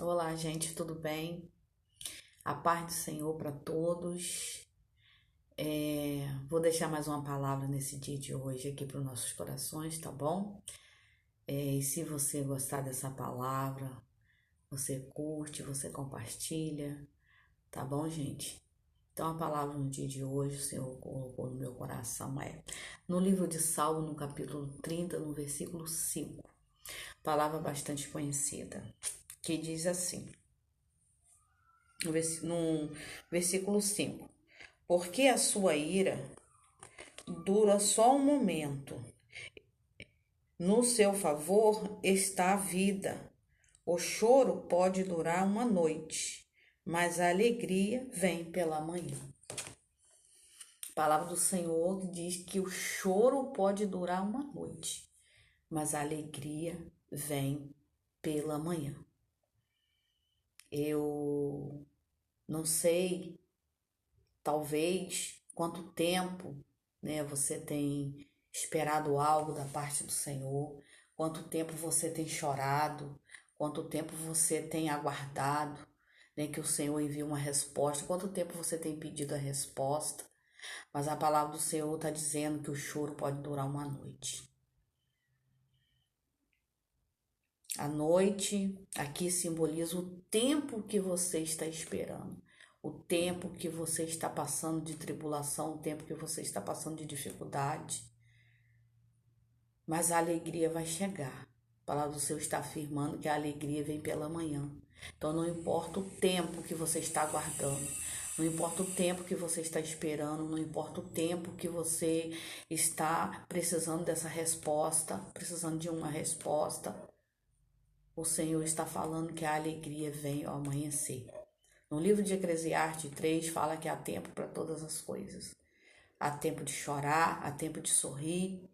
Olá, gente, tudo bem? A paz do Senhor para todos. Vou deixar mais uma palavra nesse dia de hoje aqui para os nossos corações, tá bom? E se você gostar dessa palavra, você curte, você compartilha, tá bom, gente? Então, a palavra no dia de hoje, o Senhor colocou no meu coração no livro de Salmo, no capítulo 30, no versículo 5. Palavra bastante conhecida, que diz assim, no versículo 5. Porque a sua ira dura só um momento. No seu favor está a vida. O choro pode durar uma noite, mas a alegria vem pela manhã. A palavra do Senhor diz que o choro pode durar uma noite, mas a alegria vem pela manhã. Eu não sei, talvez, quanto tempo, né, você tem esperado algo da parte do Senhor, quanto tempo você tem chorado, quanto tempo você tem aguardado, né, que o Senhor envie uma resposta, quanto tempo você tem pedido a resposta, mas a palavra do Senhor está dizendo que o choro pode durar uma noite. A noite aqui simboliza o tempo que você está esperando, o tempo que você está passando de tribulação, o tempo que você está passando de dificuldade. Mas a alegria vai chegar. A palavra do Senhor está afirmando que a alegria vem pela manhã. Então não importa o tempo que você está aguardando, não importa o tempo que você está esperando, não importa o tempo que você está precisando dessa resposta, precisando de uma resposta. O Senhor está falando que a alegria vem ao amanhecer. No livro de Eclesiastes 3 fala que há tempo para todas as coisas. Há tempo de chorar, há tempo de sorrir.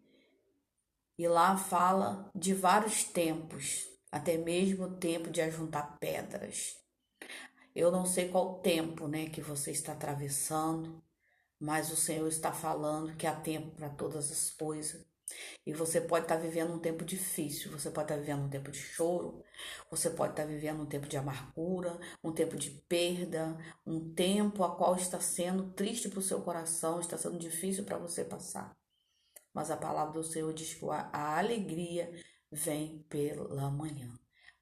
E lá fala de vários tempos, até mesmo o tempo de ajuntar pedras. Eu não sei qual tempo, né, que você está atravessando, mas o Senhor está falando que há tempo para todas as coisas. E você pode estar vivendo um tempo difícil, você pode estar vivendo um tempo de choro, você pode estar vivendo um tempo de amargura, um tempo de perda, um tempo a qual está sendo triste para o seu coração, está sendo difícil para você passar. Mas a palavra do Senhor diz que a alegria vem pela manhã.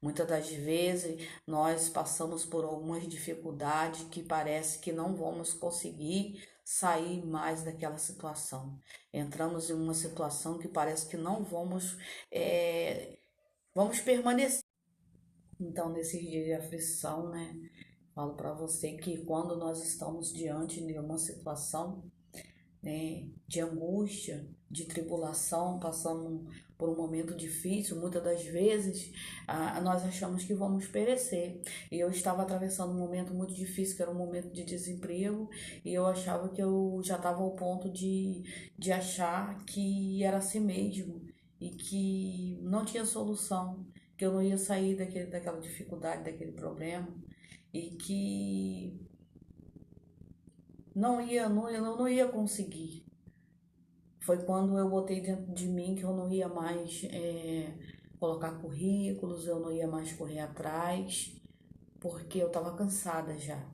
Muitas das vezes nós passamos por algumas dificuldades que parece que não vamos conseguir sair mais daquela situação. Entramos em uma situação que parece que não vamos permanecer. Então, nesses dias de aflição, né, falo para você que quando nós estamos diante de uma situação, né, de angústia, de tribulação, passando por um momento difícil, muitas das vezes nós achamos que vamos perecer. E eu estava atravessando um momento muito difícil, que era um momento de desemprego, e eu achava que eu já estava ao ponto de achar que era assim mesmo, e que não tinha solução, que eu não ia sair daquela dificuldade, daquele problema, e que não ia conseguir. Foi quando eu botei dentro de mim que eu não ia mais colocar currículos, eu não ia mais correr atrás, porque eu estava cansada já.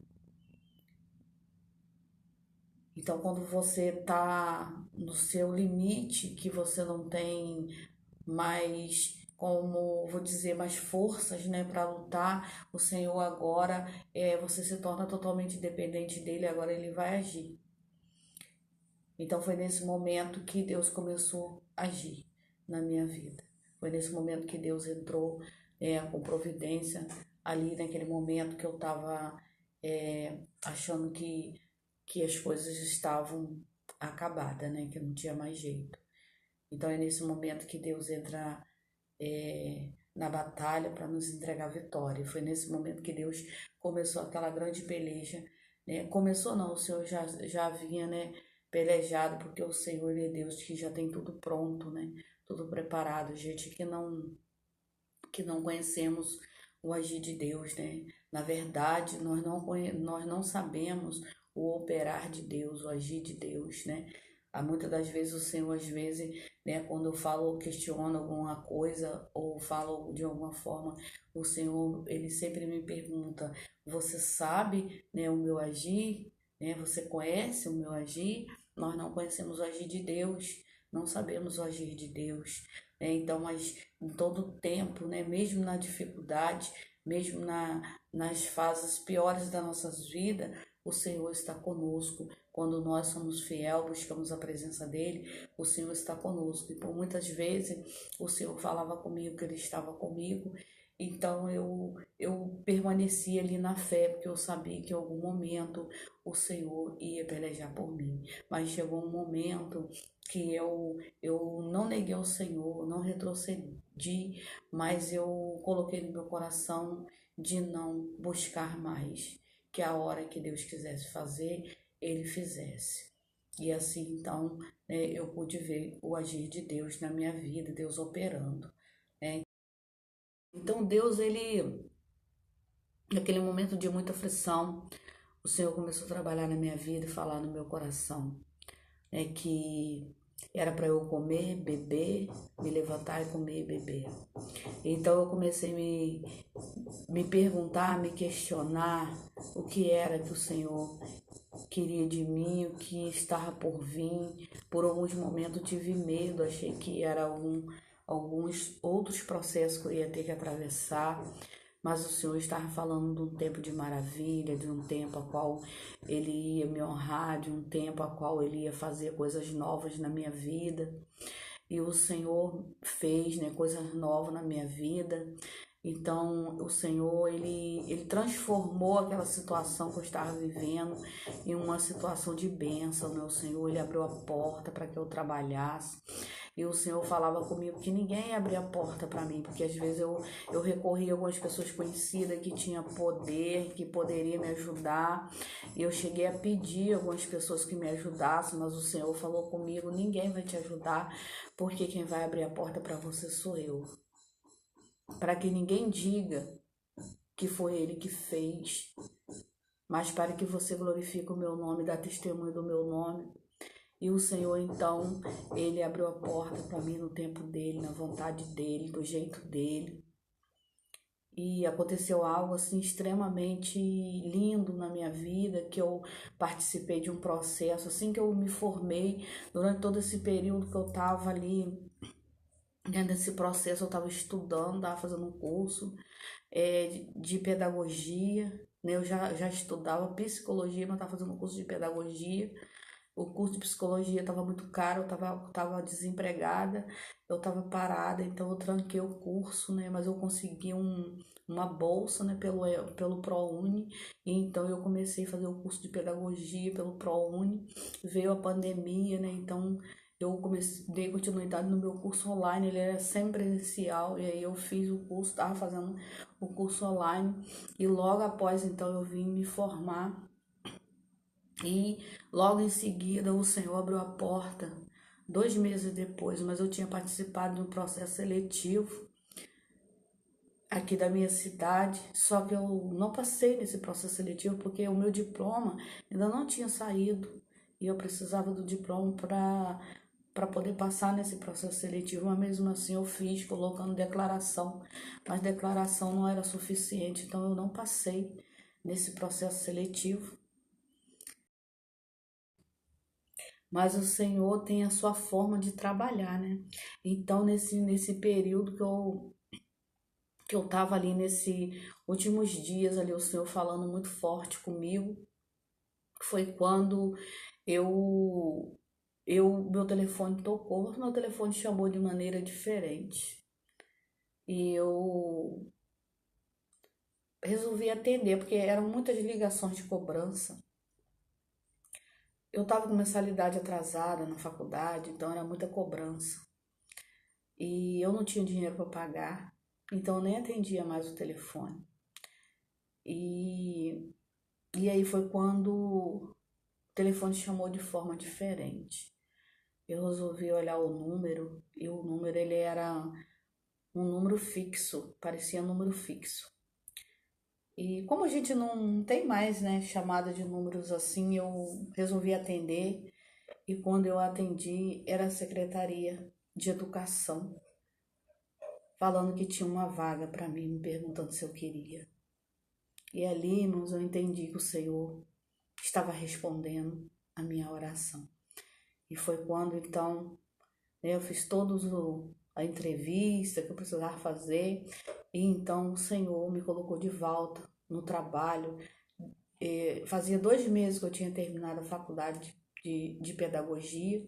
Então, quando você tá no seu limite, que você não tem mais, como vou dizer, mais forças, né, para lutar, o Senhor agora, você se torna totalmente dependente dele, agora ele vai agir. Então foi nesse momento que Deus começou a agir na minha vida. Foi nesse momento que Deus entrou com providência ali naquele momento que eu estava achando que as coisas estavam acabadas, né? Que não tinha mais jeito. Então é nesse momento que Deus entra na batalha para nos entregar vitória. Foi nesse momento que Deus começou aquela grande peleja, né? Começou não, o Senhor já vinha, né, pelejado, porque o Senhor, Ele é Deus que já tem tudo pronto, né? Tudo preparado. Gente que não conhecemos o agir de Deus, né? Na verdade, nós não sabemos o operar de Deus, o agir de Deus, né? Muitas das vezes o Senhor, às vezes, né, quando eu falo ou questiono alguma coisa ou falo de alguma forma, o Senhor, ele sempre me pergunta: você sabe, né, o meu agir? Né? Você conhece o meu agir? Nós não conhecemos o agir de Deus, não sabemos o agir de Deus. Né? Então, mas em todo tempo, né, mesmo na dificuldade, mesmo nas fases piores das nossas vidas, o Senhor está conosco. Quando nós somos fiel, buscamos a presença dele, o Senhor está conosco. E por muitas vezes o Senhor falava comigo que ele estava comigo. Então eu permaneci ali na fé, porque eu sabia que em algum momento o Senhor ia pelejar por mim. Mas chegou um momento que eu não neguei ao Senhor, não retrocedi, mas eu coloquei no meu coração de não buscar mais, que a hora que Deus quisesse fazer, ele fizesse. E assim, então, né, eu pude ver o agir de Deus na minha vida, Deus operando. Né? Então, Deus, ele, naquele momento de muita aflição, o Senhor começou a trabalhar na minha vida e falar no meu coração, né, que era para eu comer, beber, me levantar e comer e beber. Então eu comecei a me perguntar, me questionar o que era que o Senhor queria de mim, o que estava por vir. Por alguns momentos eu tive medo, achei que era alguns outros processos que eu ia ter que atravessar, mas o Senhor estava falando de um tempo de maravilha, de um tempo a qual Ele ia me honrar, de um tempo a qual Ele ia fazer coisas novas na minha vida. E o Senhor fez, né, coisas novas na minha vida. Então, o Senhor, ele transformou aquela situação que eu estava vivendo em uma situação de bênção, né? O Senhor, ele abriu a porta para que eu trabalhasse. E o Senhor falava comigo que ninguém abria a porta para mim, porque às vezes eu recorria a algumas pessoas conhecidas que tinham poder, que poderiam me ajudar. E eu cheguei a pedir a algumas pessoas que me ajudassem, mas o Senhor falou comigo: ninguém vai te ajudar, porque quem vai abrir a porta para você sou eu. Para que ninguém diga que foi ele que fez, mas para que você glorifique o meu nome, dá testemunho do meu nome. E o Senhor, então, ele abriu a porta para mim no tempo dele, na vontade dele, do jeito dele. E aconteceu algo assim extremamente lindo na minha vida, que eu participei de um processo, assim que eu me formei, durante todo esse período que eu estava ali, dentro desse processo eu estava estudando, estava fazendo um curso de pedagogia, né? Eu já estudava psicologia, mas estava fazendo um curso de pedagogia. O curso de psicologia estava muito caro, eu tava desempregada, eu estava parada, então eu tranquei o curso, né? Mas eu consegui uma bolsa, né, pelo ProUni, e então eu comecei a fazer o curso de pedagogia pelo ProUni. Veio a pandemia, né? Então eu comecei, dei continuidade no meu curso online, ele era semipresencial, e aí eu fiz o curso, estava fazendo o curso online, e logo após então eu vim me formar, e logo em seguida o Senhor abriu a porta, 2 meses depois, mas eu tinha participado de um processo seletivo aqui da minha cidade, só que eu não passei nesse processo seletivo porque o meu diploma ainda não tinha saído, e eu precisava do diploma para poder passar nesse processo seletivo, mas mesmo assim eu fiz colocando declaração, mas declaração não era suficiente, então eu não passei nesse processo seletivo. Mas o Senhor tem a sua forma de trabalhar, né? Então nesse período que eu tava ali nesse últimos dias ali, o Senhor falando muito forte comigo, foi quando eu meu telefone tocou, mas meu telefone chamou de maneira diferente. E eu resolvi atender, porque eram muitas ligações de cobrança. Eu estava com mensalidade atrasada na faculdade, então era muita cobrança. E eu não tinha dinheiro para pagar, então eu nem atendia mais o telefone. E, e aí foi quando o telefone chamou de forma diferente. Eu resolvi olhar o número, e o número ele era um número fixo, parecia um número fixo. E como a gente não tem mais, né, chamada de números assim, eu resolvi atender. E quando eu atendi, era a Secretaria de Educação, falando que tinha uma vaga para mim, me perguntando se eu queria. E ali, irmãos, eu entendi que o Senhor estava respondendo a minha oração. E foi quando, então, eu fiz toda a entrevista que eu precisava fazer. E então o Senhor me colocou de volta no trabalho. Fazia 2 meses que eu tinha terminado a faculdade de pedagogia.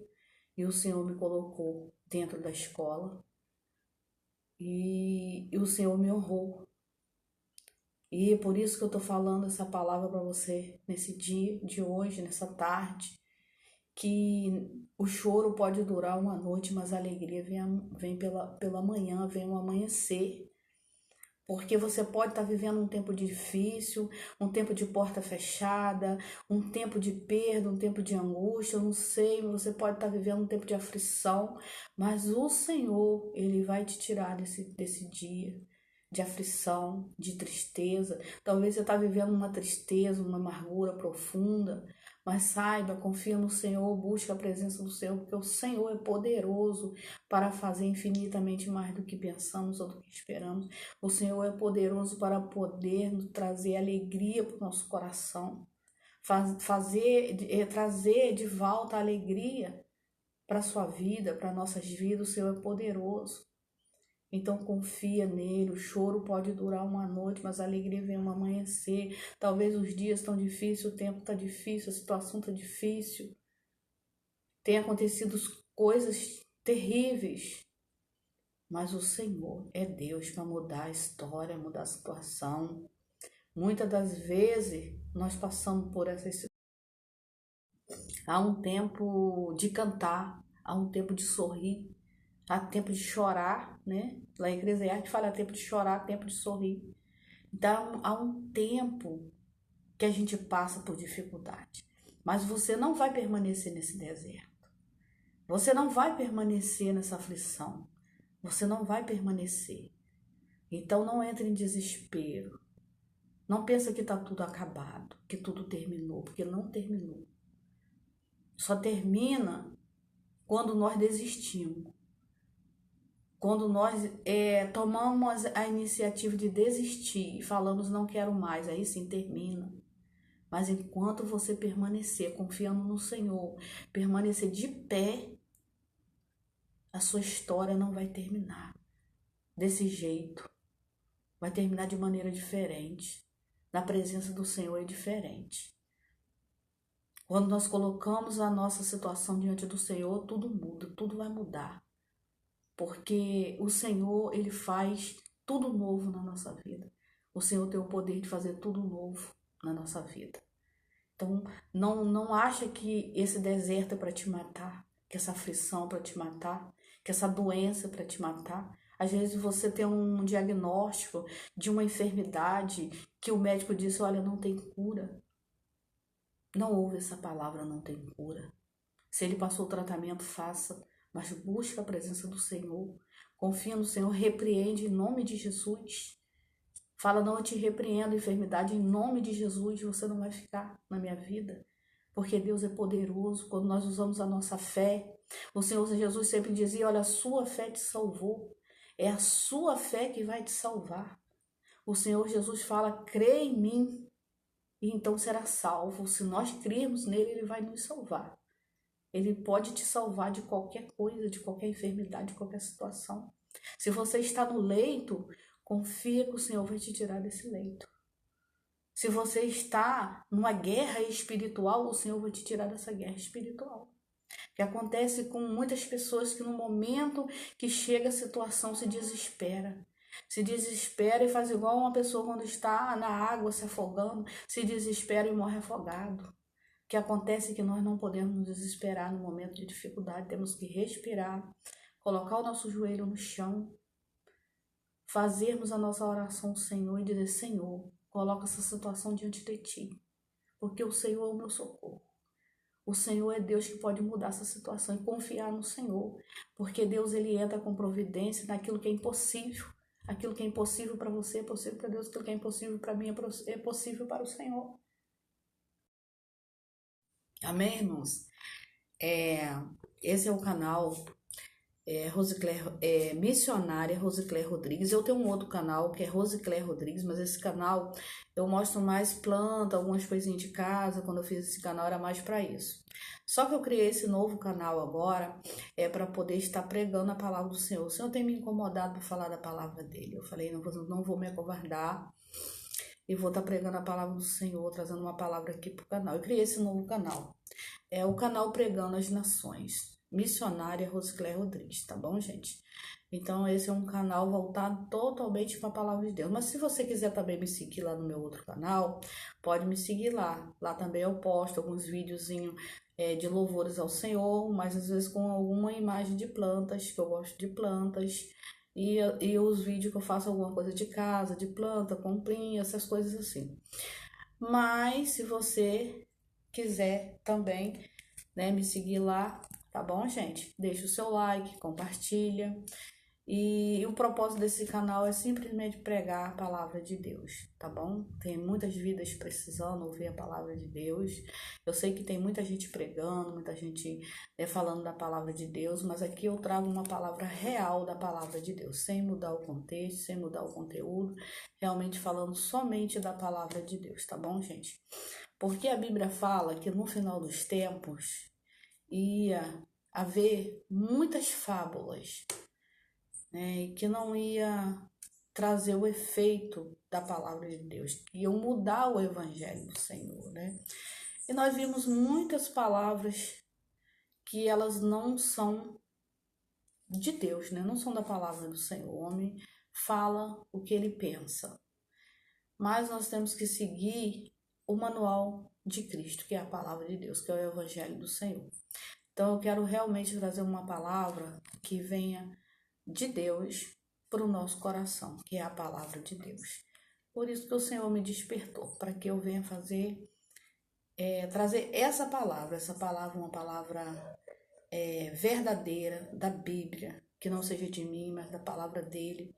E o Senhor me colocou dentro da escola. E o Senhor me honrou. E é por isso que eu estou falando essa palavra para você nesse dia de hoje, nessa tarde, que o choro pode durar uma noite, mas a alegria vem pela manhã, vem o amanhecer. Porque você pode estar vivendo um tempo difícil, um tempo de porta fechada, um tempo de perda, um tempo de angústia, eu não sei, você pode estar vivendo um tempo de aflição, mas o Senhor, Ele vai te tirar desse dia de aflição, de tristeza. Talvez você está vivendo uma tristeza, uma amargura profunda, mas saiba, confia no Senhor, busca a presença do Senhor, porque o Senhor é poderoso para fazer infinitamente mais do que pensamos ou do que esperamos. O Senhor é poderoso para poder nos trazer alegria para o nosso coração, trazer de volta a alegria para a sua vida, para nossas vidas. O Senhor é poderoso. Então confia nele, o choro pode durar uma noite, mas a alegria vem um amanhecer. Talvez os dias estão difíceis, o tempo está difícil, a situação está difícil. Tem acontecido coisas terríveis, mas o Senhor é Deus para mudar a história, mudar a situação. Muitas das vezes nós passamos por essas situações. Há um tempo de cantar, há um tempo de sorrir, há tempo de chorar, né? Lá em Eclesiastes fala tempo de chorar, tempo de sorrir. Então, há um tempo que a gente passa por dificuldade. Mas você não vai permanecer nesse deserto. Você não vai permanecer nessa aflição. Você não vai permanecer. Então, não entre em desespero. Não pensa que está tudo acabado, que tudo terminou, porque não terminou. Só termina quando nós desistimos. Quando nós tomamos a iniciativa de desistir e falamos não quero mais, aí sim termina. Mas enquanto você permanecer confiando no Senhor, permanecer de pé, a sua história não vai terminar desse jeito. Vai terminar de maneira diferente. Na presença do Senhor é diferente. Quando nós colocamos a nossa situação diante do Senhor, tudo muda, tudo vai mudar. Porque o Senhor, Ele faz tudo novo na nossa vida. O Senhor tem o poder de fazer tudo novo na nossa vida. Então, não acha que esse deserto é para te matar, que essa aflição é para te matar, que essa doença é para te matar. Às vezes você tem um diagnóstico de uma enfermidade que o médico disse, olha, não tem cura. Não ouve essa palavra, não tem cura. Se ele passou o tratamento, faça, mas busca a presença do Senhor. Confia no Senhor, repreende em nome de Jesus. Fala, não, eu te repreendo, enfermidade, em nome de Jesus, você não vai ficar na minha vida. Porque Deus é poderoso, quando nós usamos a nossa fé. O Senhor Jesus sempre dizia, olha, a sua fé te salvou. É a sua fé que vai te salvar. O Senhor Jesus fala, crê em mim, e então será salvo. Se nós crermos nele, ele vai nos salvar. Ele pode te salvar de qualquer coisa, de qualquer enfermidade, de qualquer situação. Se você está no leito, confia que o Senhor vai te tirar desse leito. Se você está numa guerra espiritual, o Senhor vai te tirar dessa guerra espiritual. Que acontece com muitas pessoas que no momento que chega a situação se desespera. Se desespera e faz igual uma pessoa quando está na água se afogando, se desespera e morre afogado. O que acontece é que nós não podemos nos desesperar no momento de dificuldade, temos que respirar, colocar o nosso joelho no chão, fazermos a nossa oração ao Senhor e dizer, Senhor, coloca essa situação diante de Ti, porque o Senhor é o meu socorro. O Senhor é Deus que pode mudar essa situação e confiar no Senhor, porque Deus ele entra com providência naquilo que é impossível. Aquilo que é impossível para você é possível para Deus, aquilo que é impossível para mim é possível para o Senhor. Amém, irmãos? É, esse é o canal Missionária Rosicler Rodrigues. Eu tenho um outro canal que é Rosicler Rodrigues, mas esse canal eu mostro mais planta, algumas coisinhas de casa. Quando eu fiz esse canal era mais para isso. Só que eu criei esse novo canal agora para poder estar pregando a palavra do Senhor. O Senhor tem me incomodado para falar da palavra dele. Eu falei, não vou me acovardar e vou estar pregando a palavra do Senhor, trazendo uma palavra aqui para o canal. Eu criei esse novo canal. É o canal Pregando as Nações. Missionária Rosicler Rodrigues, tá bom, gente? Então, esse é um canal voltado totalmente para a palavra de Deus. Mas se você quiser também me seguir lá no meu outro canal, pode me seguir lá. Lá também eu posto alguns videozinhos de louvores ao Senhor, mas às vezes com alguma imagem de plantas, que eu gosto de plantas. E os vídeos que eu faço alguma coisa de casa, de planta, comprinha, essas coisas assim. Mas se você quiser também, né, me seguir lá, tá bom, gente? Deixa o seu like, compartilha. E o propósito desse canal é simplesmente pregar a palavra de Deus, tá bom? Tem muitas vidas precisando ouvir a palavra de Deus. Eu sei que tem muita gente pregando, muita gente falando da palavra de Deus, mas aqui eu trago uma palavra real da palavra de Deus, sem mudar o contexto, sem mudar o conteúdo, realmente falando somente da palavra de Deus, tá bom, gente? Porque a Bíblia fala que no final dos tempos ia haver muitas fábulas, né, e que não ia trazer o efeito da palavra de Deus, que iam mudar o evangelho do Senhor, né? E nós vimos muitas palavras que elas não são de Deus, né? Não são da palavra do Senhor. O homem fala o que ele pensa. Mas nós temos que seguir o manual de Cristo, que é a palavra de Deus, que é o evangelho do Senhor. Então eu quero realmente trazer uma palavra que venha de Deus para o nosso coração, que é a palavra de Deus. Por isso que o Senhor me despertou, para que eu venha trazer essa palavra, uma palavra verdadeira da Bíblia, que não seja de mim, mas da palavra dele,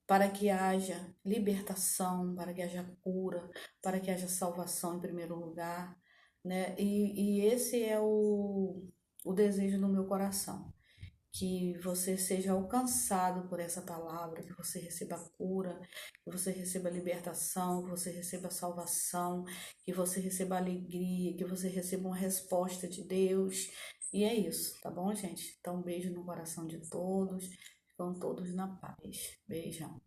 para que haja libertação, para que haja cura, para que haja salvação em primeiro lugar, né? E esse é o desejo do meu coração, que você seja alcançado por essa palavra, que você receba cura, que você receba libertação, que você receba salvação, que você receba alegria, que você receba uma resposta de Deus. E é isso, tá bom, gente? Então, um beijo no coração de todos. Ficam todos na paz. Beijão.